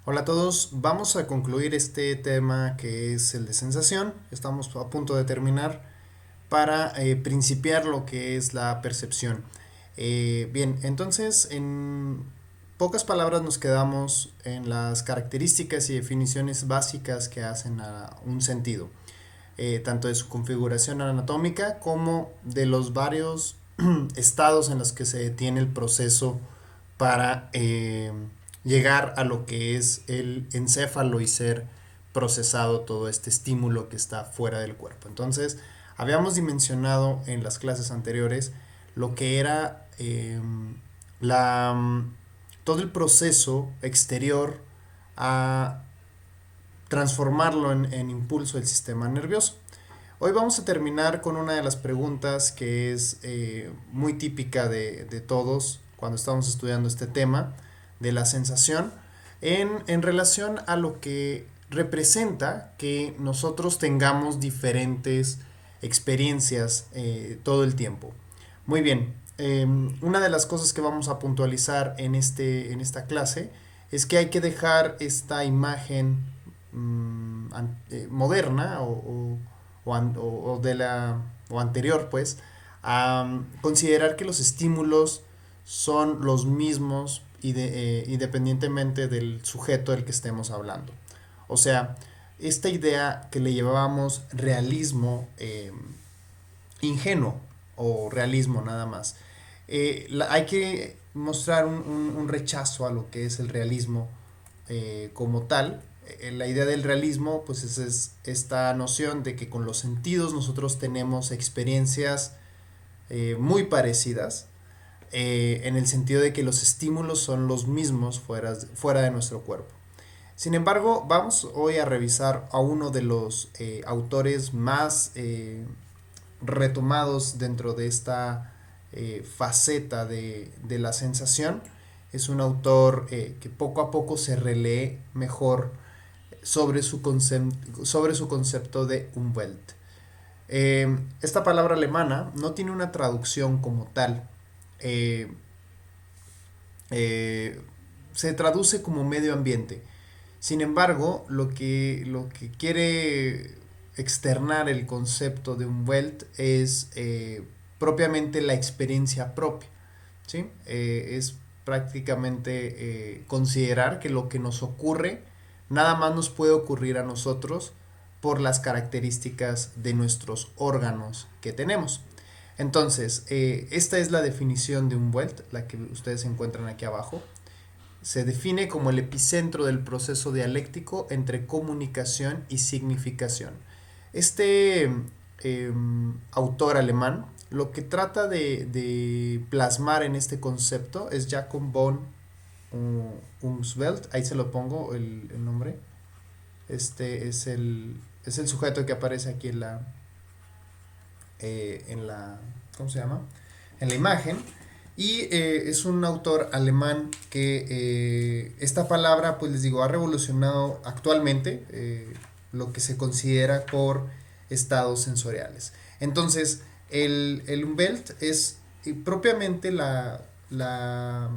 Hola a todos, vamos a concluir este tema que es el de sensación. Estamos a punto de terminar para principiar lo que es la percepción. Bien, entonces en pocas palabras nos quedamos en las características y definiciones básicas que hacen a un sentido, tanto de su configuración anatómica como de los varios estados en los que se detiene el proceso para llegar a lo que es el encéfalo y ser procesado todo este estímulo que está fuera del cuerpo. Entonces, habíamos dimensionado en las clases anteriores lo que era la, todo el proceso exterior a transformarlo en impulso del sistema nervioso. Hoy vamos a terminar con una de las preguntas que es muy típica de todos cuando estamos estudiando este tema de la sensación en relación a lo que representa que nosotros tengamos diferentes experiencias todo el tiempo. Muy bien, una de las cosas que vamos a puntualizar en esta clase es que hay que dejar esta imagen moderna o de la o anterior pues a considerar que los estímulos son los mismos independientemente del sujeto del que estemos hablando. O sea, esta idea que le llevábamos realismo ingenuo o realismo nada más. Hay que mostrar un rechazo a lo que es el realismo como tal. La idea del realismo pues es esta noción de que con los sentidos nosotros tenemos experiencias muy parecidas, en el sentido de que los estímulos son los mismos fuera de nuestro cuerpo. Sin embargo, vamos hoy a revisar a uno de los autores más retomados dentro de esta faceta de la sensación. Es un autor que poco a poco se relee mejor sobre su concepto de Umwelt. Esta palabra alemana no tiene una traducción como tal. Eh, eh, Se traduce como medio ambiente. Sin embargo, lo que quiere externar el concepto de Umwelt es propiamente la experiencia propia. ¿Sí? Es prácticamente considerar que lo que nos ocurre nada más nos puede ocurrir a nosotros por las características de nuestros órganos que tenemos. Entonces, esta es la definición de Umwelt, la que ustedes encuentran aquí abajo. Se define como el epicentro del proceso dialéctico entre comunicación y significación. Este autor alemán lo que trata de plasmar en este concepto es Jacob von Umwelt, ahí se lo pongo el nombre. Este es el sujeto que aparece aquí en la, ¿cómo se llama? En la imagen. Y es un autor alemán que esta palabra, pues les digo, ha revolucionado actualmente lo que se considera por estados sensoriales. Entonces, el Umwelt es propiamente la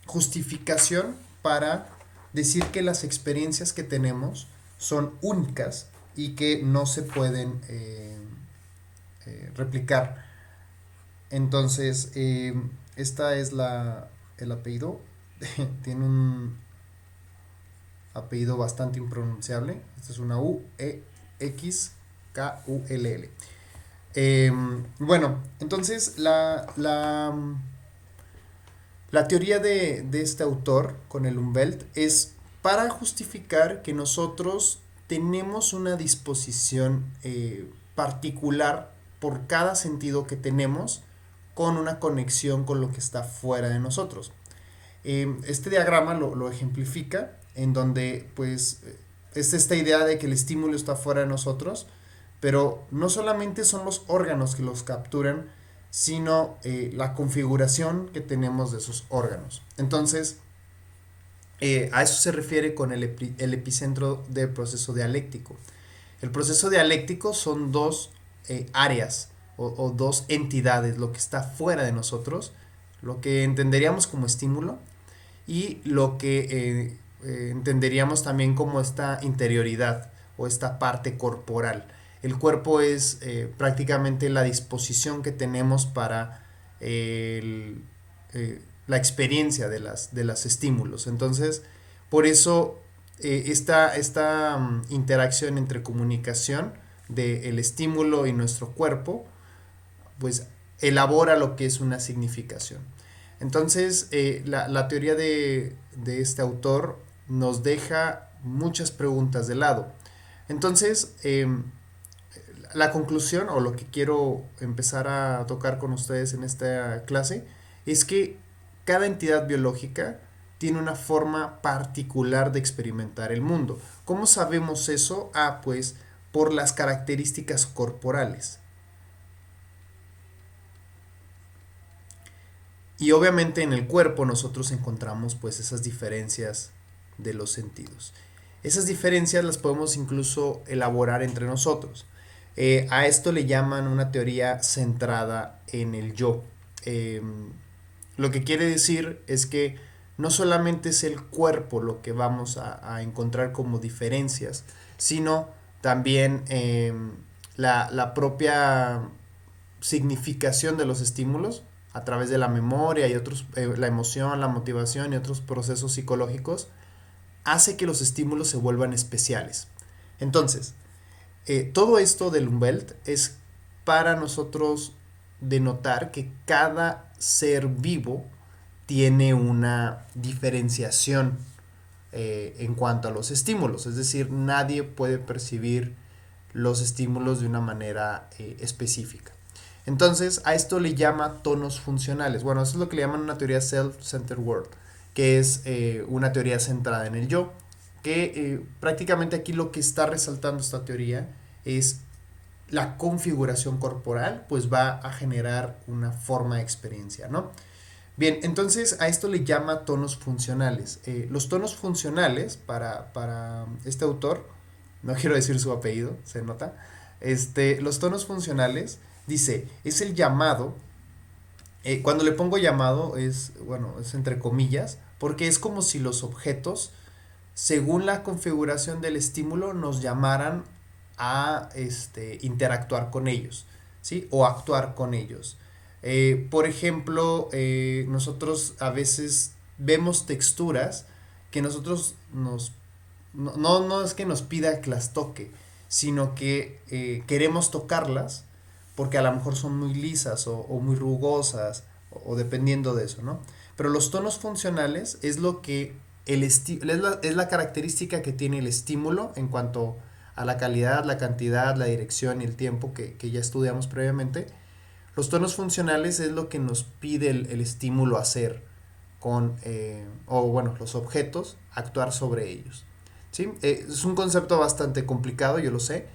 justificación para decir que las experiencias que tenemos son únicas y que no se pueden replicar. Entonces, esta es el apellido. Tiene un apellido bastante impronunciable. Esta es una Uexkull. Bueno, entonces la teoría de este autor con el Umwelt es para justificar que nosotros tenemos una disposición particular por cada sentido que tenemos con una conexión con lo que está fuera de nosotros. Este diagrama lo ejemplifica en donde pues es esta idea de que el estímulo está fuera de nosotros, pero no solamente son los órganos que los capturan, sino la configuración que tenemos de esos órganos. Entonces, a eso se refiere con el epicentro del proceso dialéctico. El proceso dialéctico son dos áreas o dos entidades, lo que está fuera de nosotros, lo que entenderíamos como estímulo y lo que entenderíamos también como esta interioridad o esta parte corporal. El cuerpo es prácticamente la disposición que tenemos para la experiencia de las estímulos. Entonces, por eso esta interacción entre comunicación del estímulo y nuestro cuerpo, pues elabora lo que es una significación. Entonces, la teoría de este autor nos deja muchas preguntas de lado. Entonces, la conclusión o lo que quiero empezar a tocar con ustedes en esta clase es que cada entidad biológica tiene una forma particular de experimentar el mundo. ¿Cómo sabemos eso? Ah, pues por las características corporales. Y obviamente en el cuerpo nosotros encontramos pues esas diferencias de los sentidos. Esas diferencias las podemos incluso elaborar entre nosotros. A esto le llaman una teoría centrada en el yo. Lo que quiere decir es que no solamente es el cuerpo lo que vamos a encontrar como diferencias, sino también la propia significación de los estímulos a través de la memoria y otros, la emoción, la motivación y otros procesos psicológicos, hace que los estímulos se vuelvan especiales. Entonces, todo esto del Umwelt es para nosotros denotar que cada ser vivo tiene una diferenciación en cuanto a los estímulos, es decir, nadie puede percibir los estímulos de una manera específica. Entonces, a esto le llama tonos funcionales. Bueno, eso es lo que le llaman una teoría self-centered world, que es una teoría centrada en el yo, que prácticamente aquí lo que está resaltando esta teoría es la configuración corporal, pues va a generar una forma de experiencia, ¿no? Bien, entonces a esto le llama tonos funcionales. Los tonos funcionales, para este autor, no quiero decir su apellido, se nota, los tonos funcionales, dice, es el llamado, cuando le pongo llamado es, bueno, es entre comillas, porque es como si los objetos, según la configuración del estímulo, nos llamaran a interactuar con ellos, ¿sí? O actuar con ellos. Por ejemplo, nosotros a veces vemos texturas que nosotros no es que nos pida que las toque, sino que queremos tocarlas porque a lo mejor son muy lisas o muy rugosas o dependiendo de eso, ¿no? Pero los tonos funcionales es lo que es la característica que tiene el estímulo en cuanto a la calidad, la cantidad, la dirección y el tiempo que ya estudiamos previamente. Los tonos funcionales es lo que nos pide el estímulo hacer con, o bueno, los objetos, actuar sobre ellos. ¿Sí? Es un concepto bastante complicado, yo lo sé,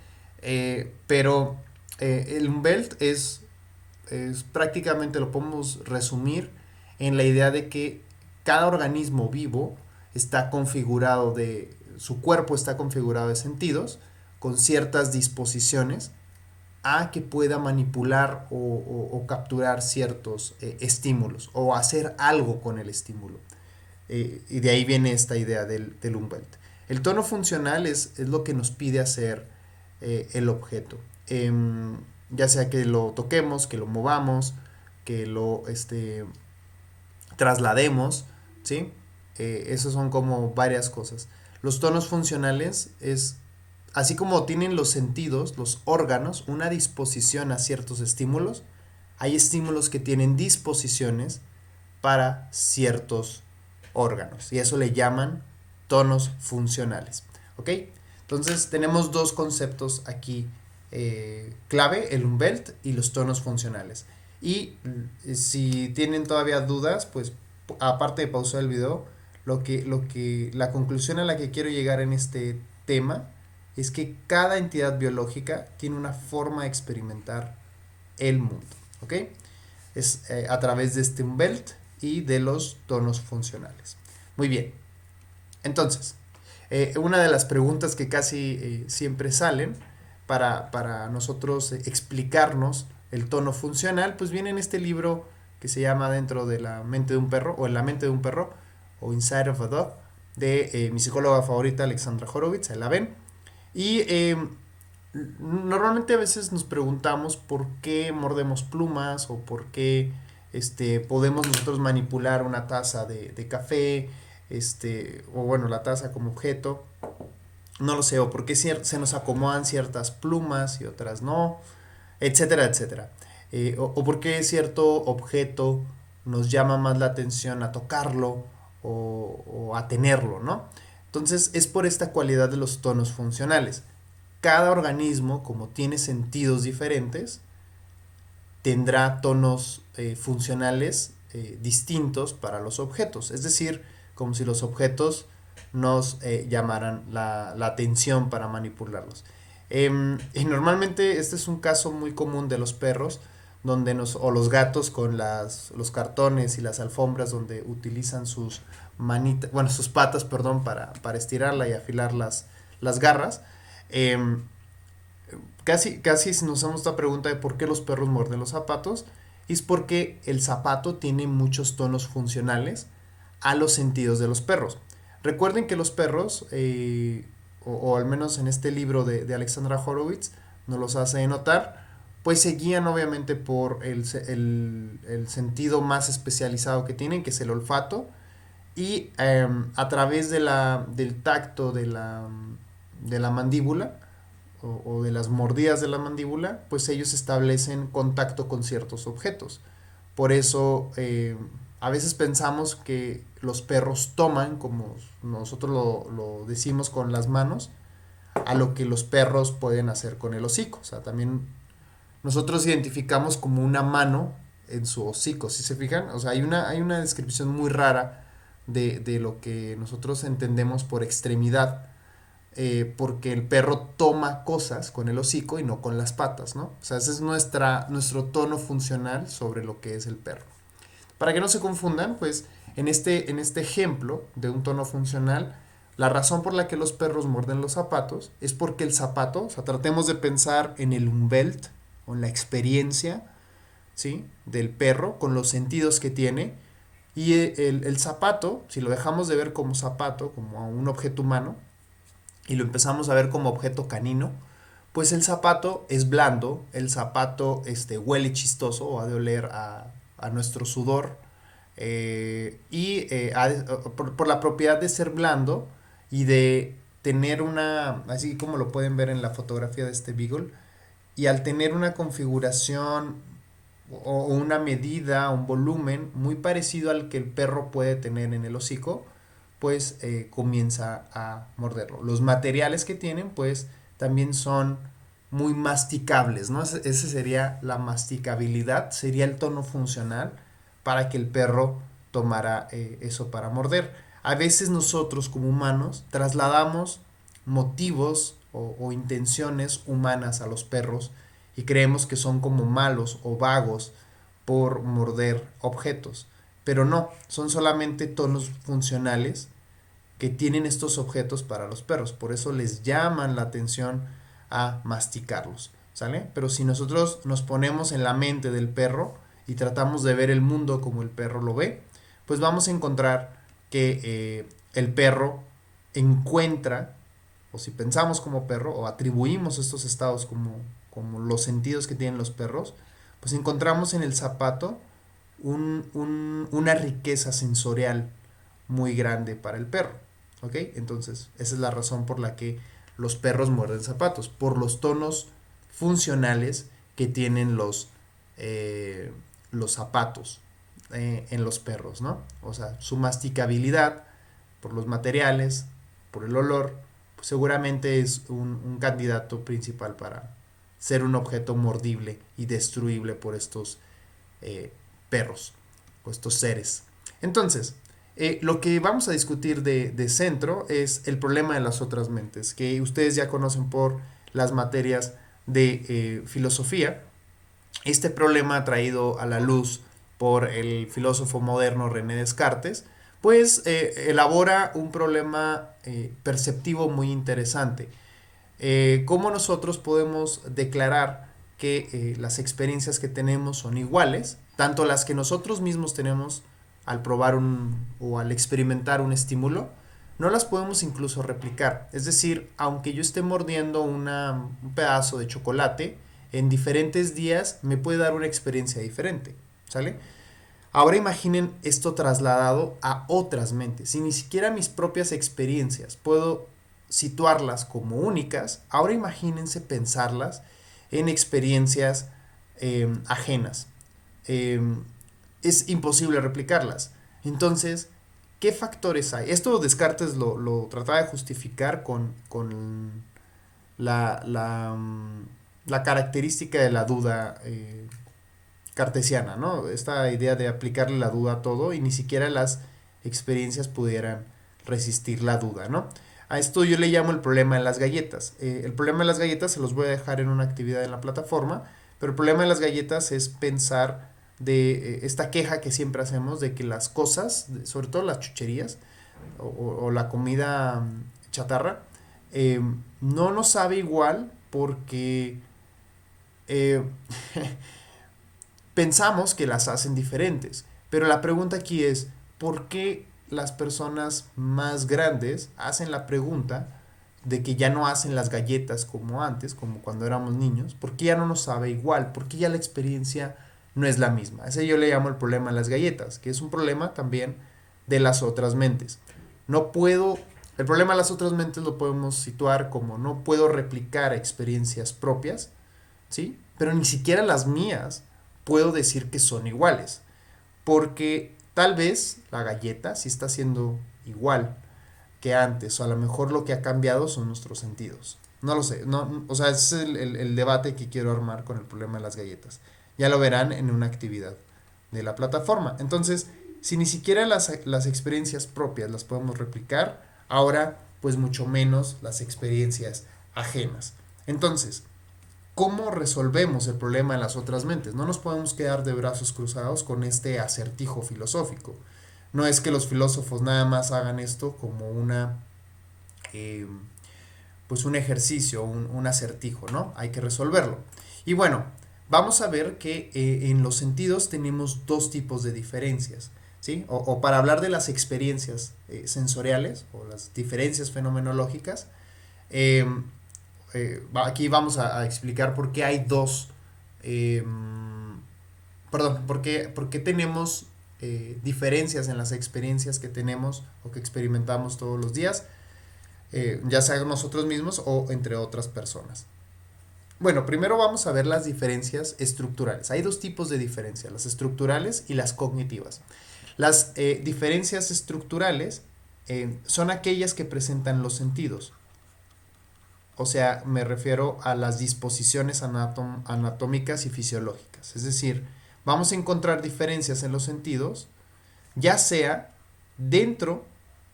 pero el Umwelt es prácticamente, lo podemos resumir en la idea de que cada organismo vivo está configurado su cuerpo está configurado de sentidos con ciertas disposiciones a que pueda manipular o capturar ciertos estímulos o hacer algo con el estímulo. Y de ahí viene esta idea del Umwelt. El tono funcional es lo que nos pide hacer el objeto. Ya sea que lo toquemos, que lo movamos, que lo traslademos, ¿sí? Esos son como varias cosas. Los tonos funcionales es, así como tienen los sentidos, los órganos, una disposición a ciertos estímulos, hay estímulos que tienen disposiciones para ciertos órganos y eso le llaman tonos funcionales, ¿ok? Entonces tenemos dos conceptos aquí clave, el Umwelt y los tonos funcionales. Y si tienen todavía dudas, pues aparte de pausar el video, la conclusión a la que quiero llegar en este tema es que cada entidad biológica tiene una forma de experimentar el mundo, ¿ok? Es a través de este Umwelt y de los tonos funcionales. Muy bien, entonces, una de las preguntas que casi siempre salen para nosotros explicarnos el tono funcional, pues viene en este libro que se llama Dentro de la mente de un perro, o En la mente de un perro, o Inside of a Dog, de mi psicóloga favorita, Alexandra Horowitz, ahí la ven. Y normalmente a veces nos preguntamos por qué mordemos plumas o por qué podemos nosotros manipular una taza de café, o bueno, la taza como objeto, no lo sé, o por qué se nos acomodan ciertas plumas y otras no, etcétera, etcétera. O por qué cierto objeto nos llama más la atención a tocarlo o a tenerlo, ¿no? Entonces es por esta cualidad de los tonos funcionales. Cada organismo, como tiene sentidos diferentes, tendrá tonos funcionales distintos para los objetos. Es decir, como si los objetos nos llamaran la atención para manipularlos. Y normalmente este es un caso muy común de los perros, o los gatos con los cartones y las alfombras donde utilizan sus manitas, bueno, sus patas, perdón, para estirarla y afilar las garras. Eh, casi nos hacemos esta pregunta de por qué los perros muerden los zapatos. Y es porque el zapato tiene muchos tonos funcionales a los sentidos de los perros. Recuerden que los perros, o al menos en este libro de Alexandra Horowitz, nos los hace notar, pues se guían obviamente por el sentido más especializado que tienen, que es el olfato, y a través del tacto de la mandíbula, o de las mordidas de la mandíbula, pues ellos establecen contacto con ciertos objetos. Por eso a veces pensamos que los perros toman, como nosotros lo decimos con las manos, a lo que los perros pueden hacer con el hocico. O sea, también nosotros identificamos como una mano en su hocico, ¿sí se fijan? O sea, hay una descripción muy rara de lo que nosotros entendemos por extremidad, porque el perro toma cosas con el hocico y no con las patas, ¿no? O sea, ese es nuestro tono funcional sobre lo que es el perro. Para que no se confundan, pues en este ejemplo de un tono funcional, la razón por la que los perros muerden los zapatos es porque el zapato, o sea, tratemos de pensar en el umbelt o en la experiencia, ¿sí?, del perro con los sentidos que tiene. Y el zapato, si lo dejamos de ver como zapato, como un objeto humano, y lo empezamos a ver como objeto canino, pues el zapato es blando, el zapato huele chistoso o ha de oler a nuestro sudor, por la propiedad de ser blando y de tener así como lo pueden ver en la fotografía de este Beagle, y al tener una configuración o una medida, un volumen muy parecido al que el perro puede tener en el hocico, pues comienza a morderlo. Los materiales que tienen, pues también son muy masticables, ¿no? Ese sería la masticabilidad, sería el tono funcional para que el perro tomara eso para morder. A veces nosotros como humanos trasladamos motivos o intenciones humanas a los perros y creemos que son como malos o vagos por morder objetos. Pero no, son solamente tonos funcionales que tienen estos objetos para los perros. Por eso les llaman la atención a masticarlos, ¿sale? Pero si nosotros nos ponemos en la mente del perro y tratamos de ver el mundo como el perro lo ve, pues vamos a encontrar que el perro encuentra, o si pensamos como perro, o atribuimos estos estados como los sentidos que tienen los perros, pues encontramos en el zapato una riqueza sensorial muy grande para el perro. ¿Ok? Entonces, esa es la razón por la que los perros muerden zapatos, por los tonos funcionales que tienen los zapatos en los perros, ¿no? O sea, su masticabilidad por los materiales, por el olor, pues seguramente es un candidato principal para ser un objeto mordible y destruible por estos perros o estos seres. Entonces, lo que vamos a discutir de centro es el problema de las otras mentes, que ustedes ya conocen por las materias de filosofía. Este problema traído a la luz por el filósofo moderno René Descartes, pues elabora un problema perceptivo muy interesante. ¿Cómo nosotros podemos declarar que las experiencias que tenemos son iguales, tanto las que nosotros mismos tenemos al probar o al experimentar un estímulo, no las podemos incluso replicar. Es decir, aunque yo esté mordiendo un pedazo de chocolate, en diferentes días me puede dar una experiencia diferente, ¿sale? Ahora imaginen esto trasladado a otras mentes. Si ni siquiera mis propias experiencias puedo situarlas como únicas, ahora imagínense pensarlas en experiencias ajenas. Eh, es imposible replicarlas. Entonces, ¿qué factores hay? Esto Descartes lo trataba de justificar con la característica de la duda cartesiana, ¿no? Esta idea de aplicarle la duda a todo y ni siquiera las experiencias pudieran resistir la duda, ¿no? A esto yo le llamo el problema de las galletas. El problema de las galletas se los voy a dejar en una actividad en la plataforma, pero el problema de las galletas es pensar de esta queja que siempre hacemos de que las cosas, sobre todo las chucherías o la comida chatarra, eh, no nos sabe igual porque eh, pensamos que las hacen diferentes. Pero la pregunta aquí es, ¿por qué las personas más grandes hacen la pregunta de que ya no hacen las galletas como antes, como cuando éramos niños? ¿Por qué ya no nos sabe igual? ¿Por qué ya la experiencia no es la misma? Ese yo le llamo el problema de las galletas, que es un problema también de las otras mentes. No puedo, el problema de las otras mentes lo podemos situar como no puedo replicar experiencias propias, ¿sí? Pero ni siquiera las mías puedo decir que son iguales, porque tal vez la galleta sí está siendo igual que antes, o a lo mejor lo que ha cambiado son nuestros sentidos. No lo sé, no, o sea, ese es el debate que quiero armar con el problema de las galletas. Ya lo verán en una actividad de la plataforma. Entonces, si ni siquiera las experiencias propias las podemos replicar, ahora pues mucho menos las experiencias ajenas. Entonces, ¿cómo resolvemos el problema de las otras mentes? No nos podemos quedar de brazos cruzados con este acertijo filosófico. No es que los filósofos nada más hagan esto como eh, pues un ejercicio, un acertijo, ¿no? Hay que resolverlo. Y bueno, vamos a ver que en los sentidos tenemos dos tipos de diferencias, ¿sí? O para hablar de las experiencias sensoriales o las diferencias fenomenológicas, eh, aquí vamos a explicar por qué hay dos, eh, perdón, por qué tenemos diferencias en las experiencias que tenemos o que experimentamos todos los días, ya sea nosotros mismos o entre otras personas. Bueno, primero vamos a ver las diferencias estructurales. Hay dos tipos de diferencias, las estructurales y las cognitivas. Las diferencias estructurales son aquellas que presentan los sentidos. O sea, me refiero a las disposiciones anatómicas y fisiológicas. Es decir, vamos a encontrar diferencias en los sentidos, ya sea dentro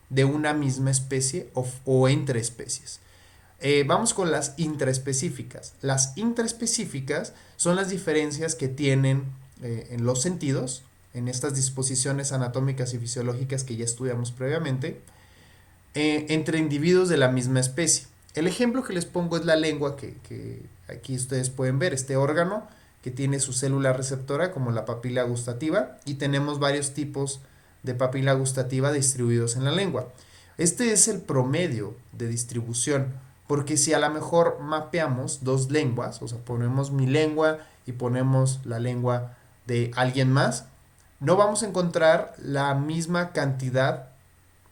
de una misma especie o entre especies. Vamos con las intraespecíficas. Las intraespecíficas son las diferencias que tienen en los sentidos, en estas disposiciones anatómicas y fisiológicas que ya estudiamos previamente, entre individuos de la misma especie. El ejemplo que les pongo es la lengua que aquí ustedes pueden ver, este órgano que tiene su célula receptora como la papila gustativa y tenemos varios tipos de papila gustativa distribuidos en la lengua. Este es el promedio de distribución, porque si a lo mejor mapeamos dos lenguas, o sea, ponemos mi lengua y ponemos la lengua de alguien más, no vamos a encontrar la misma cantidad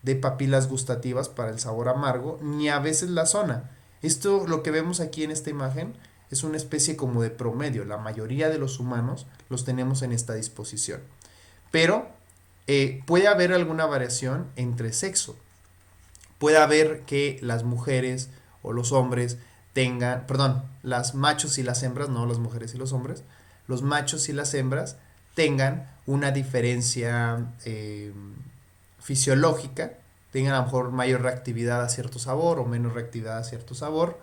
de papilas gustativas para el sabor amargo, ni a veces la zona. Esto, lo que vemos aquí en esta imagen, es una especie como de promedio. La mayoría de los humanos los tenemos en esta disposición. Pero puede haber alguna variación entre sexo. Puede haber que las mujeres o los hombres tengan, perdón, las machos y las hembras, no las mujeres y los hombres, los machos y las hembras tengan una diferencia fisiológica, tengan a lo mejor mayor reactividad a cierto sabor o menos reactividad a cierto sabor,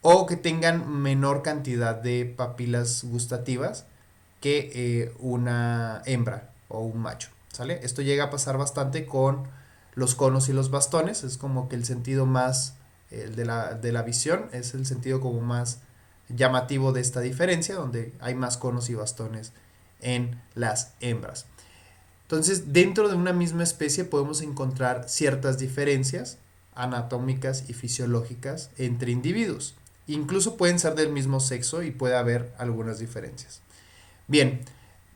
o que tengan menor cantidad de papilas gustativas que una hembra o un macho, ¿sale? Esto llega a pasar bastante con los conos y los bastones, es como que el sentido más, el de la visión, es el sentido como más llamativo de esta diferencia, donde hay más conos y bastones en las hembras. Entonces, dentro de una misma especie podemos encontrar ciertas diferencias anatómicas y fisiológicas entre individuos. Incluso pueden ser del mismo sexo y puede haber algunas diferencias. Bien,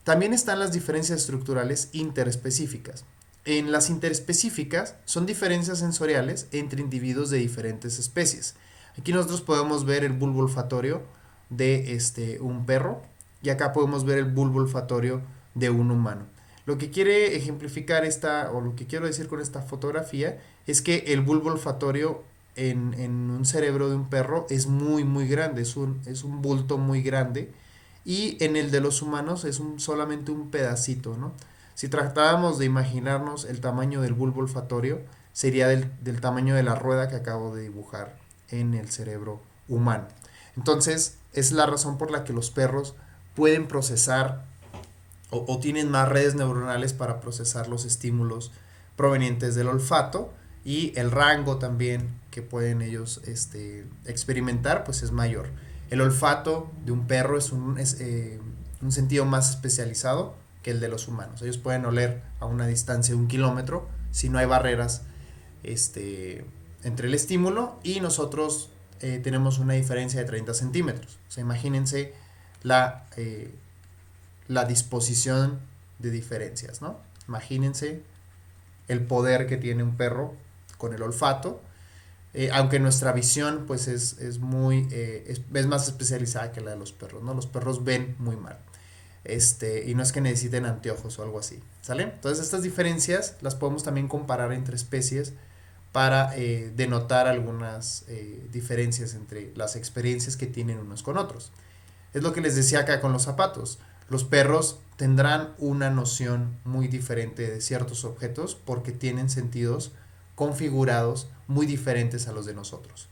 también están las diferencias estructurales interespecíficas. En las interespecíficas son diferencias sensoriales entre individuos de diferentes especies. Aquí nosotros podemos ver el bulbo olfatorio de un perro y acá podemos ver el bulbo olfatorio de un humano. Lo que quiere ejemplificar o lo que quiero decir con esta fotografía es que el bulbo olfatorio en un cerebro de un perro es muy muy grande, es un bulto muy grande, y en el de los humanos es solamente un pedacito, ¿no? Si tratábamos de imaginarnos el tamaño del bulbo olfatorio, sería del tamaño de la rueda que acabo de dibujar en el cerebro humano. Entonces, es la razón por la que los perros pueden procesar o tienen más redes neuronales para procesar los estímulos provenientes del olfato, y el rango también que pueden ellos experimentar pues es mayor. El olfato de un perro es un sentido más especializado que el de los humanos. Ellos pueden oler a una distancia de 1 kilómetro si no hay barreras entre el estímulo, y nosotros tenemos una diferencia de 30 centímetros. O sea, imagínense la disposición de diferencias, ¿no? Imagínense el poder que tiene un perro con el olfato, aunque nuestra visión pues es más especializada que la de los perros, ¿no? Los perros ven muy mal, y no es que necesiten anteojos o algo así, ¿sale? Entonces estas diferencias las podemos también comparar entre especies para denotar algunas diferencias entre las experiencias que tienen unos con otros. Es lo que les decía acá con los zapatos. Los perros tendrán una noción muy diferente de ciertos objetos porque tienen sentidos configurados muy diferentes a los de nosotros.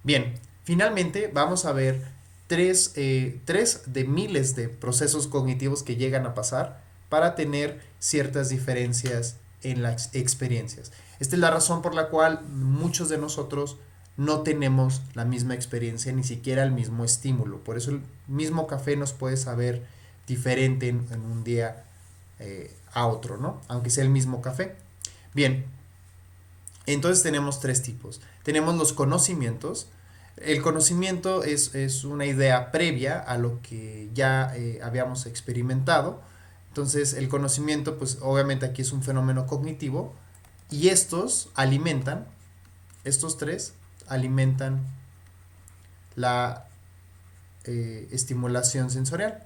Bien, finalmente vamos a ver tres de miles de procesos cognitivos que llegan a pasar para tener ciertas diferencias en las experiencias. Esta es la razón por la cual muchos de nosotros no tenemos la misma experiencia, ni siquiera el mismo estímulo. Por eso el mismo café nos puede saber diferente en un día a otro, ¿no? Aunque sea el mismo café. Bien, entonces tenemos tres tipos. Tenemos los conocimientos. El conocimiento es una idea previa a lo que ya habíamos experimentado. Entonces el conocimiento, pues obviamente aquí es un fenómeno cognitivo, y estos tres alimentan la estimulación sensorial.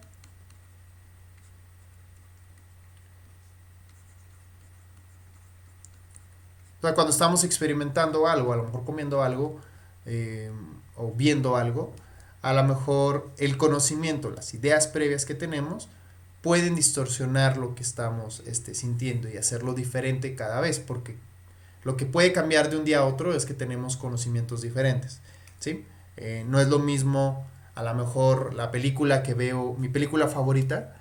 Cuando estamos experimentando algo, a lo mejor comiendo algo o viendo algo, a lo mejor el conocimiento, las ideas previas que tenemos, pueden distorsionar lo que estamos sintiendo y hacerlo diferente cada vez, porque lo que puede cambiar de un día a otro es que tenemos conocimientos diferentes, ¿sí? No es lo mismo, a lo mejor la película que veo, mi película favorita,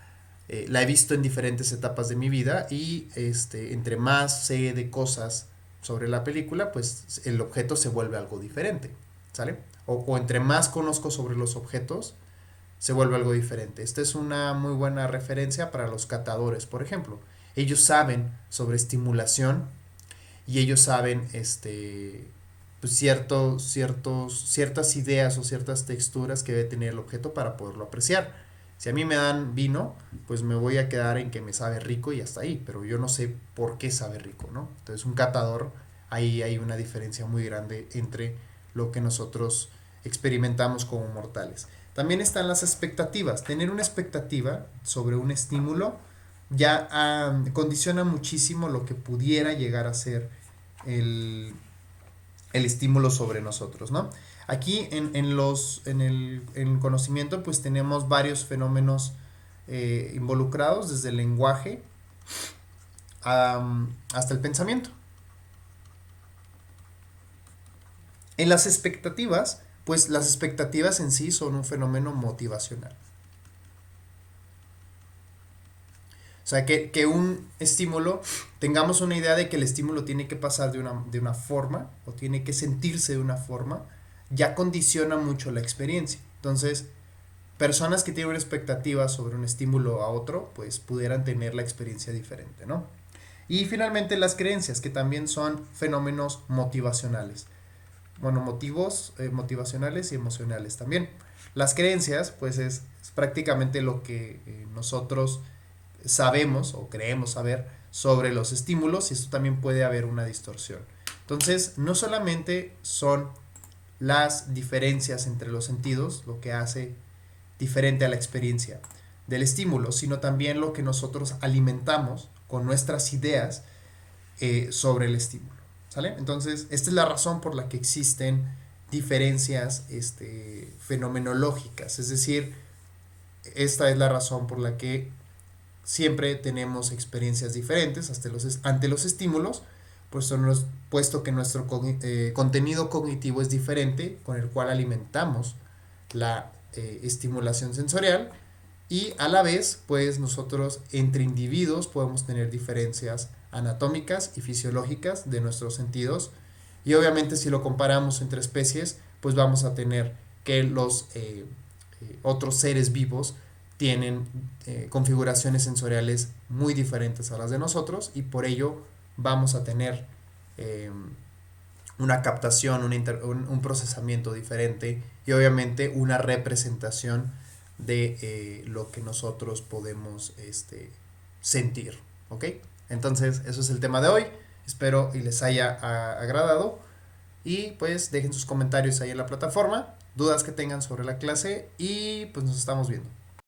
la he visto en diferentes etapas de mi vida, y entre más sé de cosas sobre la película, pues el objeto se vuelve algo diferente, ¿sale? O entre más conozco sobre los objetos, se vuelve algo diferente. Esta es una muy buena referencia para los catadores, por ejemplo. Ellos saben sobre estimulación y ellos saben pues ciertas ideas o ciertas texturas que debe tener el objeto para poderlo apreciar. Si a mí me dan vino, pues me voy a quedar en que me sabe rico y hasta ahí, pero yo no sé por qué sabe rico, ¿no? Entonces un catador, ahí hay una diferencia muy grande entre lo que nosotros experimentamos como mortales. También están las expectativas. Tener una expectativa sobre un estímulo ya condiciona muchísimo lo que pudiera llegar a ser el estímulo sobre nosotros, ¿no? Aquí en el conocimiento pues tenemos varios fenómenos involucrados, desde el lenguaje hasta el pensamiento. En las expectativas, pues las expectativas en sí son un fenómeno motivacional. O sea, que un estímulo, tengamos una idea de que el estímulo tiene que pasar de una forma o tiene que sentirse de una forma, ya condiciona mucho la experiencia. Entonces, personas que tienen una expectativa sobre un estímulo a otro, pues pudieran tener la experiencia diferente, ¿no? Y finalmente las creencias, que también son fenómenos motivacionales. Bueno, motivos motivacionales y emocionales también. Las creencias, pues es prácticamente lo que nosotros sabemos o creemos saber sobre los estímulos, y esto también puede haber una distorsión. Entonces, no solamente son las diferencias entre los sentidos lo que hace diferente a la experiencia del estímulo, sino también lo que nosotros alimentamos con nuestras ideas sobre el estímulo. ¿Sale? Entonces, esta es la razón por la que existen diferencias fenomenológicas, es decir, esta es la razón por la que siempre tenemos experiencias diferentes ante los estímulos, puesto que nuestro contenido cognitivo es diferente, con el cual alimentamos la estimulación sensorial, y a la vez, pues nosotros entre individuos podemos tener diferencias anatómicas y fisiológicas de nuestros sentidos, y obviamente si lo comparamos entre especies, pues vamos a tener que los otros seres vivos tienen configuraciones sensoriales muy diferentes a las de nosotros, y por ello vamos a tener eh, una captación, un procesamiento diferente, y obviamente una representación de lo que nosotros podemos sentir. ¿Ok? Entonces, eso es el tema de hoy. Espero y les haya agradado. Y pues dejen sus comentarios ahí en la plataforma, dudas que tengan sobre la clase, y pues nos estamos viendo.